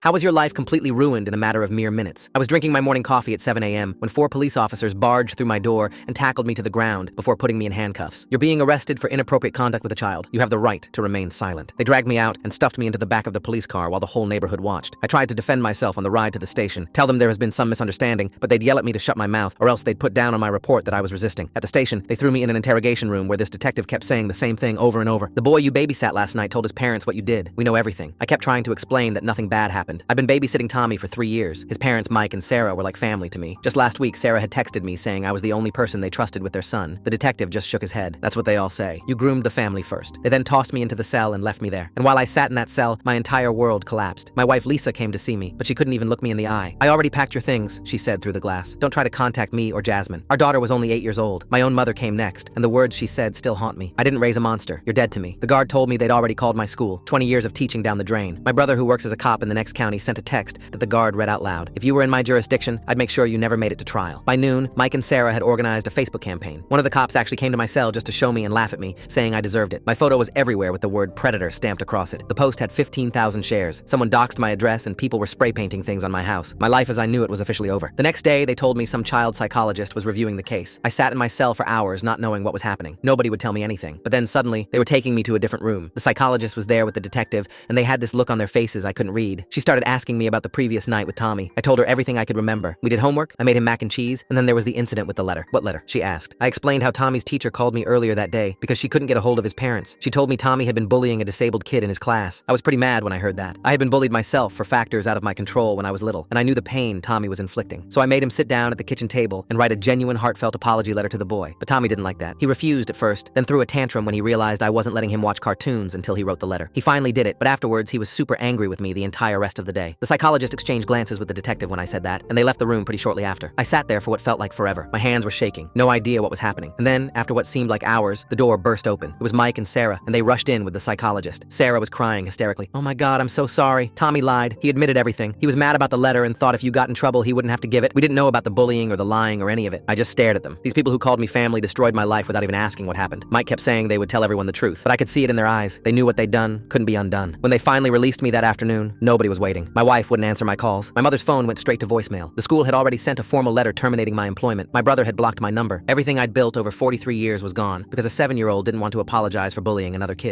How was your life completely ruined in a matter of mere minutes? I was drinking my morning coffee at 7 a.m. when 4 police officers barged through my door and tackled me to the ground before putting me in handcuffs. You're being arrested for inappropriate conduct with a child. You have the right to remain silent. They dragged me out and stuffed me into the back of the police car while the whole neighborhood watched. I tried to defend myself on the ride to the station, tell them there has been some misunderstanding, but they'd yell at me to shut my mouth or else they'd put down on my report that I was resisting. At the station, they threw me in an interrogation room where this detective kept saying the same thing over and over. The boy you babysat last night told his parents what you did. We know everything. I kept trying to explain that nothing bad happened. I've been babysitting Tommy for 3 years. His parents, Mike and Sarah, were like family to me. Just last week, Sarah had texted me saying I was the only person they trusted with their son. The detective just shook his head. That's what they all say. You groomed the family first. They then tossed me into the cell and left me there. And while I sat in that cell, my entire world collapsed. My wife Lisa came to see me, but she couldn't even look me in the eye. I already packed your things, she said through the glass. Don't try to contact me or Jasmine. Our daughter was only 8 years old. My own mother came next, and the words she said still haunt me. I didn't raise a monster. You're dead to me. The guard told me they'd already called my school. 20 years of teaching down the drain. My brother, who works as a cop in the next county, sent a text that the guard read out loud. If you were in my jurisdiction, I'd make sure you never made it to trial. By noon, Mike and Sarah had organized a Facebook campaign. One of the cops actually came to my cell just to show me and laugh at me, saying I deserved it. My photo was everywhere with the word predator stamped across it. The post had 15,000 shares. Someone doxed my address and people were spray painting things on my house. My life as I knew it was officially over. The next day, they told me some child psychologist was reviewing the case. I sat in my cell for hours not knowing what was happening. Nobody would tell me anything. But then suddenly, they were taking me to a different room. The psychologist was there with the detective, and they had this look on their faces I couldn't read. She started asking me about the previous night with Tommy. I told her everything I could remember. We did homework, I made him mac and cheese, and then there was the incident with the letter. What letter? She asked. I explained how Tommy's teacher called me earlier that day because she couldn't get a hold of his parents. She told me Tommy had been bullying a disabled kid in his class. I was pretty mad when I heard that. I had been bullied myself for factors out of my control when I was little, and I knew the pain Tommy was inflicting. So I made him sit down at the kitchen table and write a genuine, heartfelt apology letter to the boy. But Tommy didn't like that. He refused at first, then threw a tantrum when he realized I wasn't letting him watch cartoons until he wrote the letter. He finally did it, but afterwards he was super angry with me the entire rest of the day. The psychologist exchanged glances with the detective when I said that, and they left the room pretty shortly after. I sat there for what felt like forever. My hands were shaking, no idea what was happening. And then, after what seemed like hours, the door burst open. It was Mike and Sarah, and they rushed in with the psychologist. Sarah was crying hysterically. Oh my God, I'm so sorry. Tommy lied. He admitted everything. He was mad about the letter and thought if you got in trouble, he wouldn't have to give it. We didn't know about the bullying or the lying or any of it. I just stared at them. These people who called me family destroyed my life without even asking what happened. Mike kept saying they would tell everyone the truth, but I could see it in their eyes. They knew what they'd done, couldn't be undone. When they finally released me that afternoon, nobody was waiting. My wife wouldn't answer my calls. My mother's phone went straight to voicemail. The school had already sent a formal letter terminating my employment. My brother had blocked my number. Everything I'd built over 43 years was gone because a 7-year-old didn't want to apologize for bullying another kid.